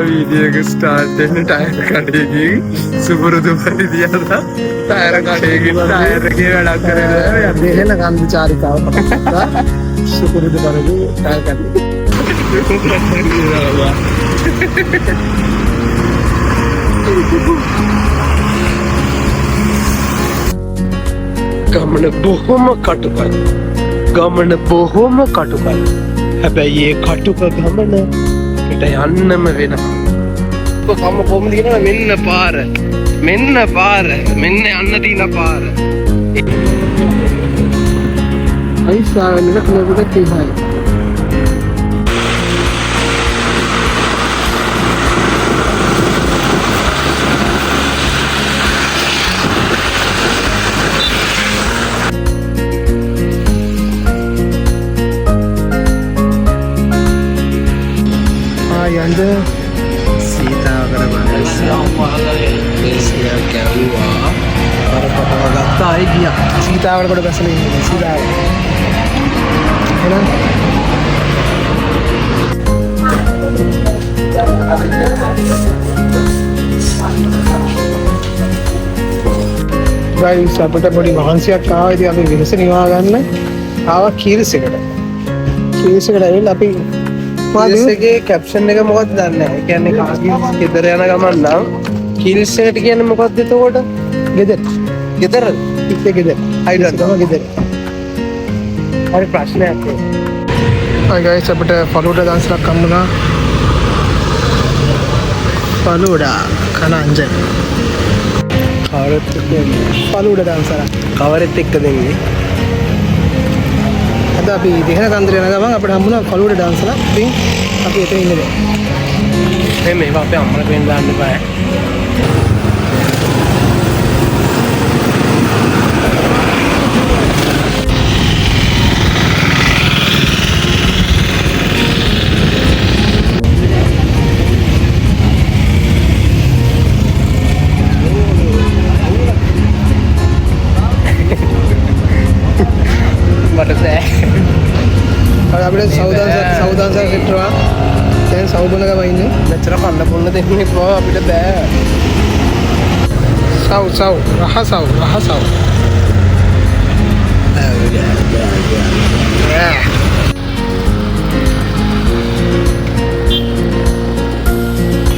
Video එක start වෙන tyre කඩේකින් සුපුරුදු පරිදි යනවා ටයර් කඩේකින් ටයර් එකේ වැඩක් කරලා දෙහෙන කන්ද චාරිකාව පටන් ගත්තා. සුපුරුදු පරිදි ටයර් කඩේ. ගමන බොහොම කටුකයි. ගමන බොහොම කටුකයි. හැබැයි ඒ කටුක ගමන පිට යන්නම වෙනවා. කම කොහොමද කියනවා මෙන්න පාර. මෙන්න පාර. මෙන්න යන්න තියෙන පාර. අයිසාවෙන් කිලෝමීටර් 30යි. යන්ද සීතාවකර දේශය කැව්වා කරපටව ගත්තා අය ගියා. සීතාවල කොට බැසලා ඉන්නේ සීතාව. එහෙනම් ගයිස් අපිට පොඩි මහන්සියක් ආවා. ඉතින් අපි වෙනස නිවා ගන්න ආවා කීරිසෙකට. කීරිසෙකට ඇවිල්ලා අපි මාදේශයේ කැප්ෂන් එක මොකක්ද දන්නේ නැහැ. ඒ කියන්නේ කාගේ ගෙදර යන ගමන් නම් කිල්ස් එකට කියන්නේ මොකක්ද එතකොට? ගෙදර. ගෙදර? ඉතින් ගෙදර. අයිඩන් තමයි ගෙදර. හරි ප්‍රශ්නයක් ඒක. Hi guys, අපිට ෆලුඩා දන්සලක් හම්බුණා. ෆලුඩා කනංජ. කවරෙත් එක්ක ෆලුඩා දන්සල. කවරෙත් එක්ක දෙන්නේ. අද අපි දෙහන කන්දර යන ගමන් අපිට හම්බුණා ෆලුඩා දන්සලක්. ඉතින් අපි එතන ඉන්නේ දැන්. මේවා අපේ අම්මලා වෙන්න දාන්න බෑ. අපිට සෞදාන්ස හෙට්ටවා දැන් සෞබන ගම ඉන්නේ. මෙච්චර කන්න බොන්න දෙන්නේ කොහොම අපිට බෑ. සව් රහසව්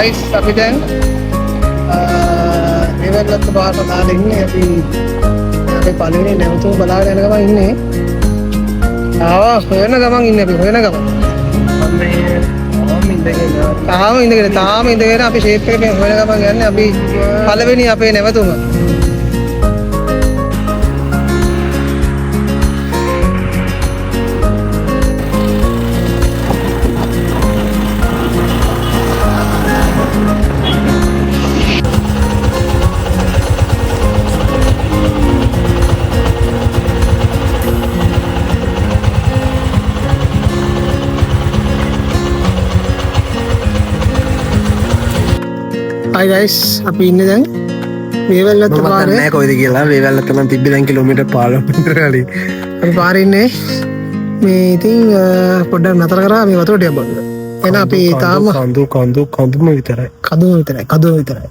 අයිස් අපි දැන් ඒවලත් බාට දාලා ඉන්නේ. අපි පළවෙනි නැවතුම බලාගෙන යන ගමන් ඉන්නේ. හොයන ගමන් ඉන්නේ අපි හොයන ගමන්. තාම ඉඳගෙන අපි ෂේප් එකේ හොයන ගමන් යන්නේ. අපි පළවෙනි අපේ නැවතුම. Hi guys, අපි ඉන්නේ දැන් වේවැල්ලත් පාරේ. නෑ කොයිද කියලා. වේවැල්ලත් නම් තිබ්බේ දැන් කිලෝමීටර් 15 කට කලින්. අපි පාරේ ඉන්නේ. මේ ඉතින් පොඩ්ඩක් නතර කරා මේ වතුර ටිකක් බොන්න. එහෙනම් අපි තාම කඳුම විතරයි. කඳුම විතරයි.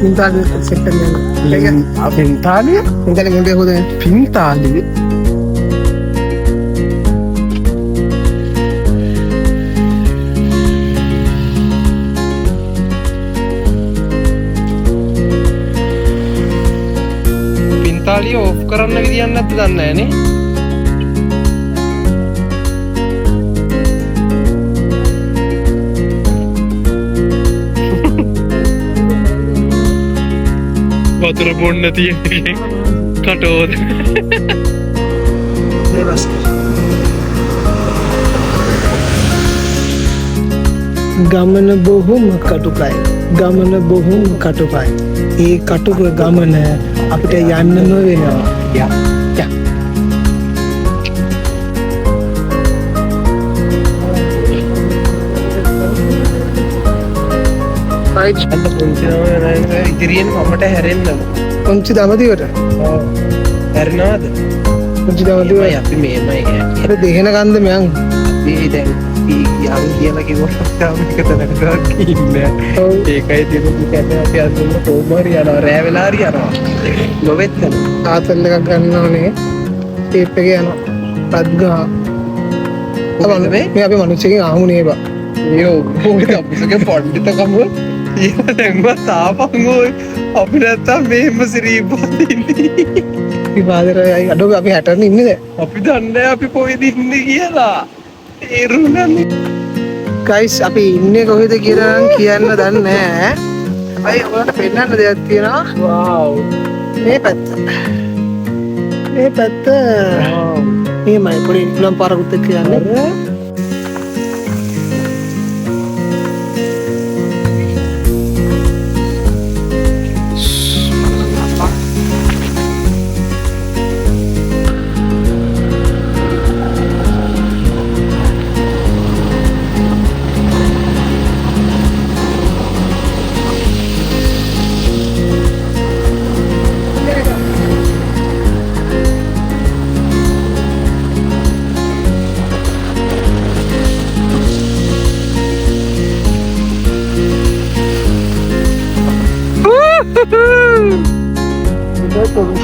Pintalia settamente. A Pintalia? Pintalia che devo dire? Pintalia? Pintalia off කරන්න විදියක් නැද්ද දන්නේ නැහනේ. වතුර බොන්න තියෙන්නේ කටෝද ගමන බොහොම කටුකයි. ඒ කටුක ගමන අපිට යන්නම වෙනවා. යා ඉදිරියෙන් මමට හැරෙන්න පුංචි දමදිවට හැරෙනවාද? පුංචි දමදිව අපි මේමයි අර දෙහෙන කන්ද මයන් අපි දැන් යම් කියලා කිව්වොත් අපිට තැනකට ඉන්නේ. ඒකයි දිනුත් කැට අපි අඳුන්න කොහොම හරි යනවා. රෑ වෙලා හරි යනවා. නොවෙත් යනවා. ආතල් එකක් ගන්න ඕනේ. ටේප් එක යනවා. පත් ගහ. මේ අපි මිනිස්සුකින් ආමුනේ බා. යෝ මොකද අපිටගේ පඬිතකම ඊට දැන්වත් තාපංගෝ අපි නැත්තම් මෙහෙම සිරීපදින්නේ. විවාදරයි අඩෝ අපි 60 නේ ඉන්නේ දැන්. අපි දන්නේ අපි කොහෙද ඉන්නේ කියලා. තේරුණානේ. ගයිස් අපි ඉන්නේ කොහෙද කියලා නම් කියන්න දන්නේ නැහැ. හැබැයි ඔයාලට පෙන්නන්න දෙයක් තියෙනවා. වව්. මේ පැත්ත. මේ පැත්ත. මේමයි පොඩි ඉක්ලම් පාරකුත් එක්ක යන්නේ.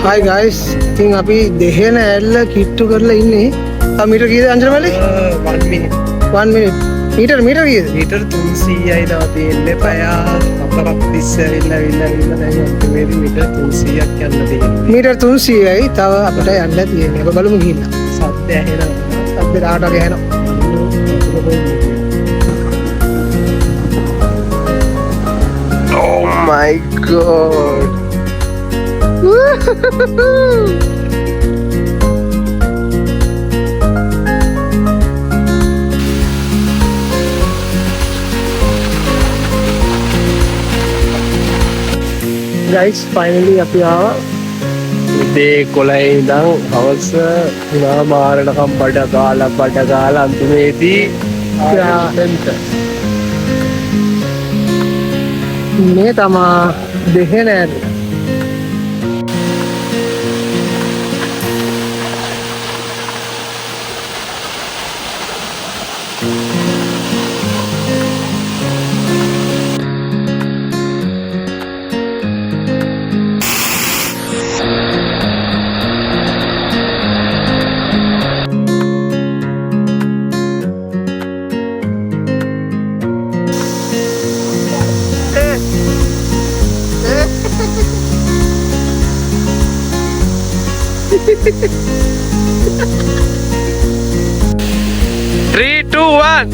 Hi guys, ඉතින් අපි දෙහෙන ඇල්ල කිට්ටු කරලා ඉන්නේ. මීටර කීයද අංජනමලි? 1 minute. 1 minute. මීටර කීයද? මීටර 300යි නවා තියෙන්නේ. පය අපරක් තිස්සෙවිලා දැන් අන්තිමේදී මීටර 300ක් යන්න තියෙන්නේ. මීටර 300යි තව අපිට යන්න තියෙන්නේ. අපි බලමු ගිහින්. සද්ද ඇහෙනවා. සද්ද රාට වගේ ඇහෙනවා. Oh my god. Guys, finally අපි ආවා. ඉතේ කොළේ ඉඳන් හවස 9 මාරණකම් බඩ ගාලා අන්තිමේදී මේ තමා දෙහෙන ඇල්ල. Three, two, one.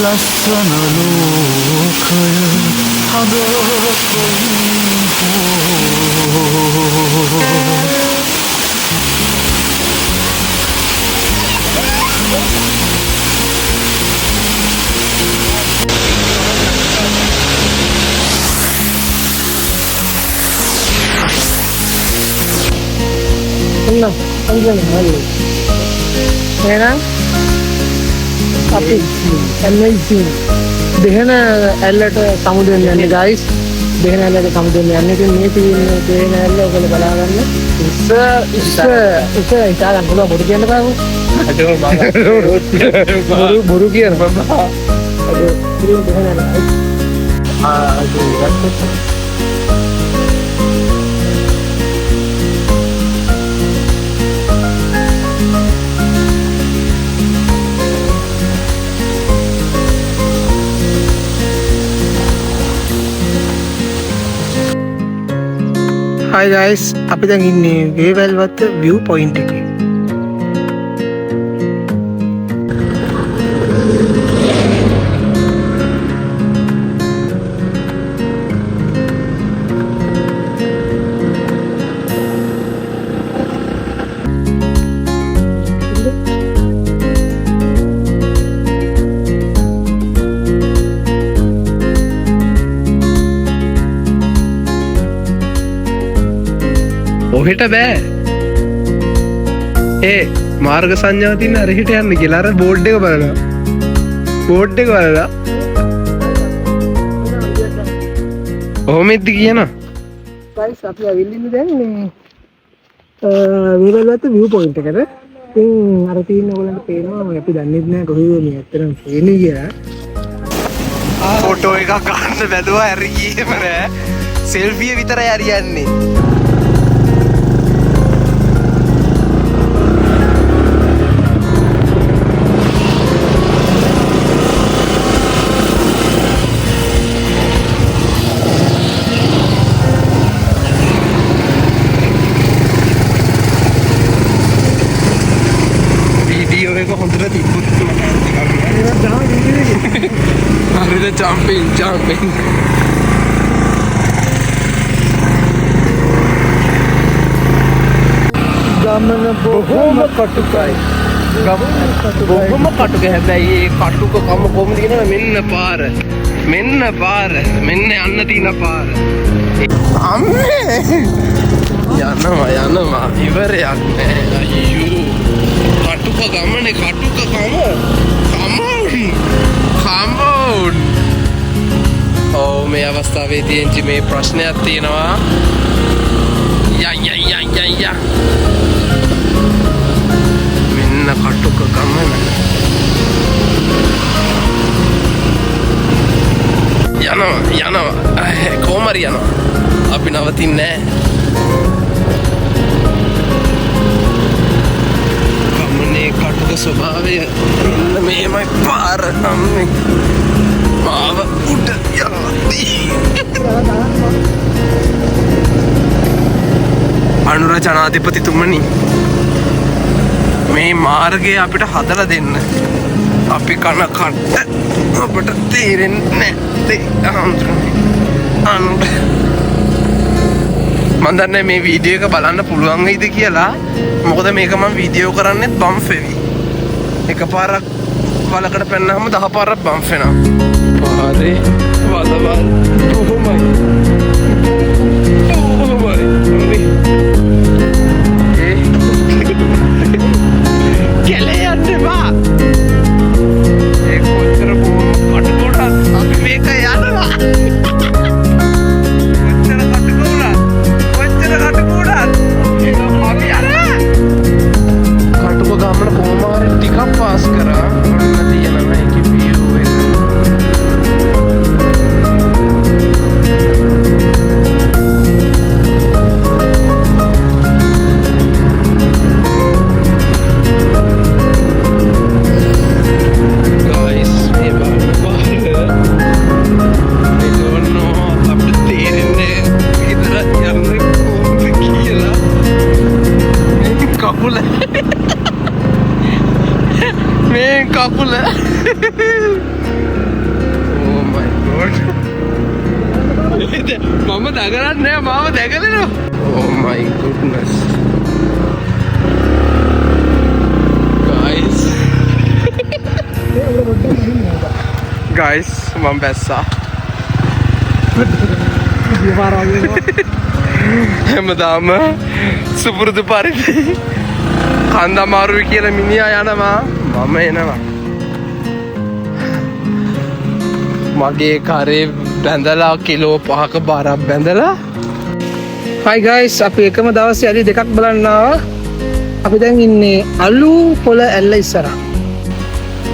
ලස්සන ලෝකය එහෙනම් අපි amazing දෙහෙන ඇල්ලට සමුදෙන්න යන්නේ guys. දෙහෙන ඇල්ලට සමුදෙන්න යන්නේ. ඉතින් මේ තියෙන දෙහෙන ඇල්ල ඔයගොල්ලෝ බලා ගන්න. ඉස්ස ඉතාලන් පුළුවන් බොරු කියන්න බෑ. අඩෝ බොරු කියන බබා. අද ඉතින් දෙහෙන ඇල්ල. Hi guys, අපි දැන් ඉන්නේ වේවැල්වත්ත view point එකේ. ඔහෙට බෑ ඒ මාර්ග සංඥාව තියෙන අරහෙට යන්න කියලා අර බෝඩ් එක බලලා ඔහොම ඉද්දි කියනවා guys, අපි ඇවිල්ලා ඉන්නේ දැන් මේ වේවැල්වත්ත view point එකට. ඉතින් අර තියෙන ඕගොල්ලන්ට පේනවා අපි දන්නේ නැහැ කොහෙද මේ ඇත්තටම පේන්නේ කියලා. ෆොටෝ එකක් ගන්න බැලුවා හරි ගියේම නෑ සෙල්ෆිය විතරයි හරියන්නේ jumping ගමන බොහොම කටුකයි. බොහොම කටුක හැබැයි ඒ කටුක කම කොහොමද කියනවා මෙන්න පාර මෙන්න යන්න තියෙන පාර අම්මේ යනවා ඉවරයක් නෑ අයියෝ කටුක ගමනේ කටුක come on ඔව් මේ අවස්ථාවේදී මේ ප්‍රශ්නයක් තියෙනවා යා මෙන්න කටුක ගමන යනවා කොහමරි යනවා අපි නවතින්නේ නෑ ගමනේ කටුක ස්වභාවය මෙන්න මේමයි පාර අම්මේ මාව උඩ යවදී අනුර ජනාධිපතිතුමනි මේ මාර්ගය අපිට හදලා දෙන්න අපි කන කට්ට අපට තේරෙන්නේ නැත්තේ අනුර මම දන්නේ මේ වීඩියෝ එක බලන්න පුළුවන් වෙයිද කියලා මොකද මේක මම වීඩියෝ කරන්නේත් බම්ප් වෙවි එකපාරක් වලකට පැන්නාම 10 පාරක් බම්ප් වෙනවා පාරේ වලවල් කොහොමයි කෙලේ යන්න බා ඒ කොච්චර බොහොම කටුකොටත් අපි මේක යනවා කොච්චර කටුකොටත් ඒක අපි යනවා කටුක ගමන කොහොම හරි ටිකක් පාස් කරා ඔන්න තියෙනවා මේකේ view එක කකුල oh my god මම දගරන්නේ නෑ මාව දැකලනවා oh my goodness guys මම බැස්සා හැමදාම සුපුරුදු පරිදි කන්ද අමාරුයි කියලා මිනිහා යනවා මම එනවා මගේ කරේ බැඳලා කිලෝ 5ක බරක් බැඳලා Hi guys, අපි එකම දවසේ අලි දෙකක් බලන්න ආවා. අපි දැන් ඉන්නේ අලු පොළ ඇල්ල ඉස්සරහා.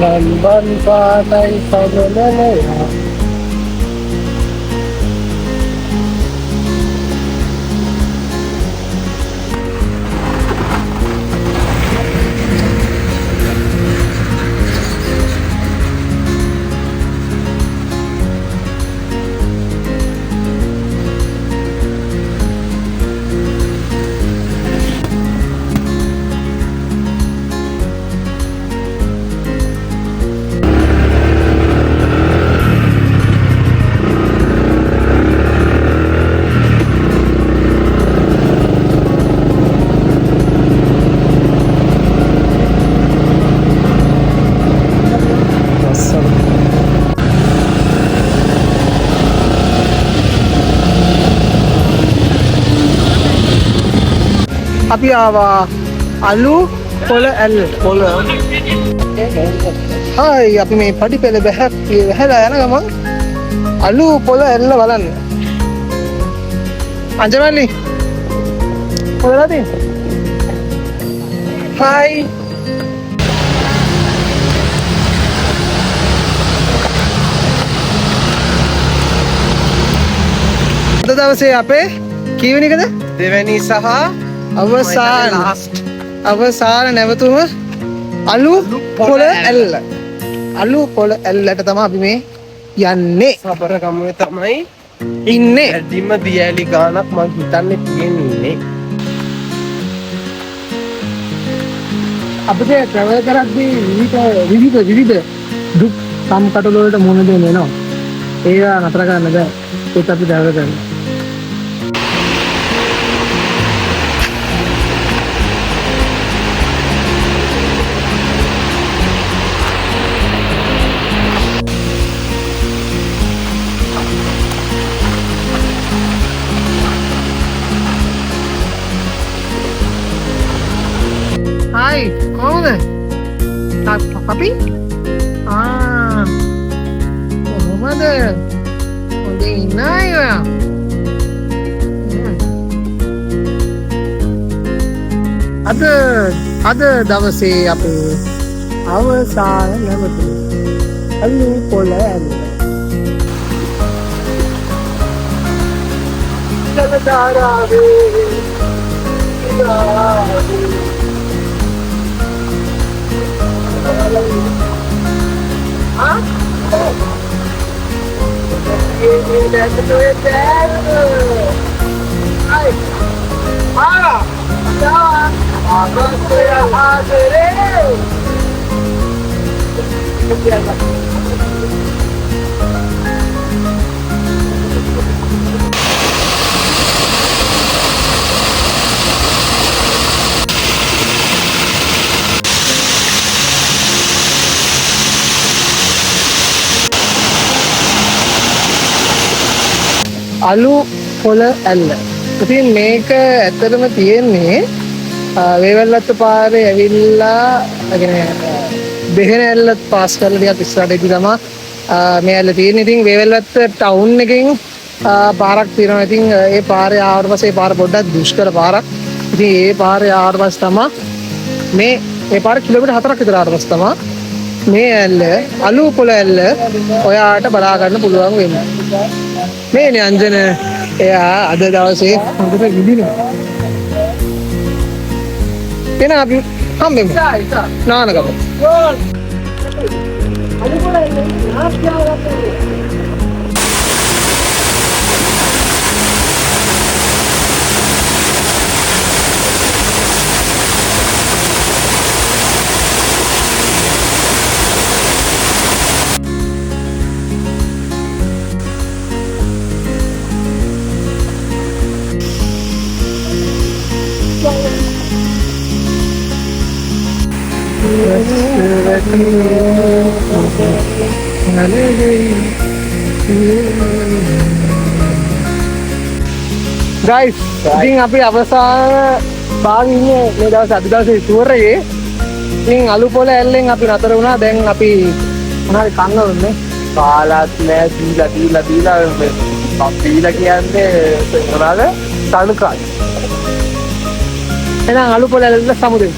ලම්බන් පාටයි සමනලය. අපි ආවා අලු පොළ ඇල්ල. හායි අපි මේ පඩිපෙළ බැහැලා යන ගමන් අලු පොළ ඇල්ල බලන්න. අංජමල්ලි කොහෙද තියෙන්නේ? හායි අද දවසේ අපේ කීවෙනි එකද? දෙවැනි සහ අවසාන නැවතුම අලු පොළ ඇල්ල. අලු පොළ ඇල්ලට තමයි අපි මේ යන්නේ. සබර ගමුවේ තමයි ඉන්නේ. ඇදිම දියැලි ගානක් මං හිතන්නේ තියෙන්නේ. අපිට ට්‍රැවල් කරද්දී විවිධ දුක් සම්කටවල වලට මුහුණ දෙන්න වෙනවා. ඒවා නතර කරන්න බෑ. ඒත් අපි ට්‍රැවල් කරනවා. Hai, කොහොමද? අපි? කොහොමද? හොඳින් ඉන්නයි ඔයා. අද දවසේ අපේ අවසාන නැවතුම අලු පොළ ඇල්ල. අලු පොළ ඇල්ල. ඉතින් මේක ඇත්තටම තියෙන්නේ වේවැල්ලත්ත පාරේ ඇවිල්ලා දෙහෙන ඇල්ලත් පාස් කරලා ටිකක් ඉස්සරහට ඉදි තමයි මේ ඇල්ල තියෙන්නේ. ඉතින් වේවැල්ලත්ත ටවුන් එකෙන් පාරක් තියෙනවා. ඉතින් ඒ පාරේ ආවට පස්සේ ඒ පාර පොඩ්ඩක් දුෂ්කර පාරක්. ඉතින් ඒ පාරේ ආවට පස්සේ තමයි මේ පාර කිලෝමීටර් 4ක් විතර ආවට පස්සේ තමයි මේ ඇල්ල අලු පොළ ඇල්ල ඔයාට බලා ගන්න පුළුවන් වෙන්නේ. මේ අංජන එයා අද දවසේ හොඳට විඳිනවා. එන අපි හම්බෙමු. නානකම. Guys, ඉතින් අපි අවසාන භාගයේ ඉන්නේ මේ දවස් අද දවසේ ඉතුරුරේ. ඉතින් අලු පොළ ඇල්ලෙන් අපි නතර වුණා. දැන් අපි මොනවාරි කන්න ඕනේ. කාලත් නෑ දීලා කියන්නේ මොනවාද? තනුකල්. එහෙනම් අලු පොළ ඇල්ල සමුදේ.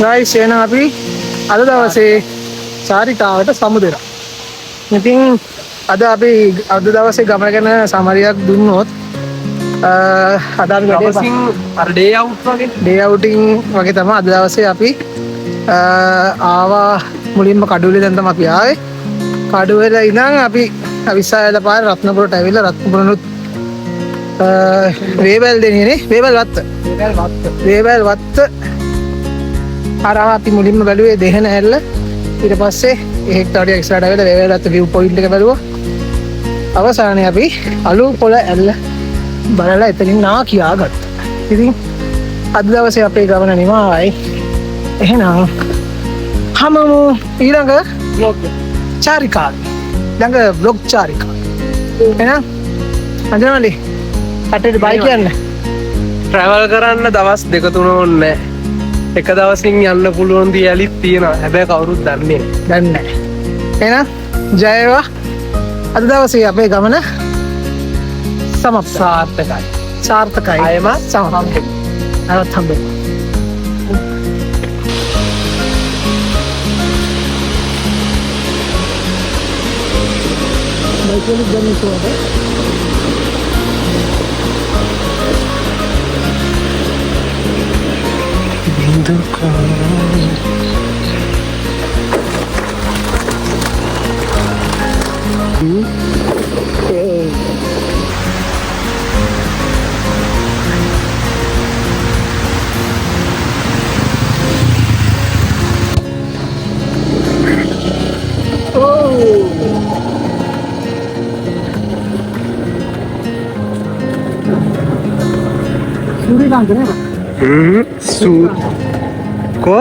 guys, එහෙනම් අපි අද දවසේ චාරිකාවට සමුදෙනවා. ඉතින් අද අපි අද දවසේ ගමන ගැන සමරියක් දුන්නොත් අද අපි අර ඩේ අවුටින් වගේ තමයි අද දවසේ අපි ආවා මුලින්ම කඩුවෙල දැන් තමයි අපි ආවේ. කඩුවෙල ඉඳන් අපි විසායල පාරේ රත්නපුරට ඇවිල්ලා රත්නපුරනුත් වේවැල් දෙනියනේ වේවැල් වත්ත අර අපි මුලින්ම බැලුවේ දෙහන ඇල්ල ඊට පස්සේ ඒකට වඩා එක්ස්ට්‍රාට වෙලා වේවැල් වත්ත view point එක බැලුවා අවසානයේ අපි අලු පොළ ඇල්ල බලලා එතනින් නා කියාගත්තා. ඉතින් අද දවසේ අපේ ගමන නිමාවයි. එහෙනම් හමමු ඊළඟ vlog චාරිකාව. ළඟ vlog චාරිකාව. එහෙනම් අන්ජනලි කටට බයි කියන්න. ට්‍රැවල් කරන්න දවස් 2-3 ඕනේ. එක දවසින් යන්න පුළුවන් දියලිත් තියෙනවා. හැබැයි කවුරුත් දන්නේ දන්නේ නැහැ. එහෙනම් ජය වේවා. අද දවසේ අපේ ගමන සාර්ථකයි. අයම සමහම්බෙන්. අරත් හම්බෙන්න. බයිකෙලි ගන්නේ කොහොමද? සූ කො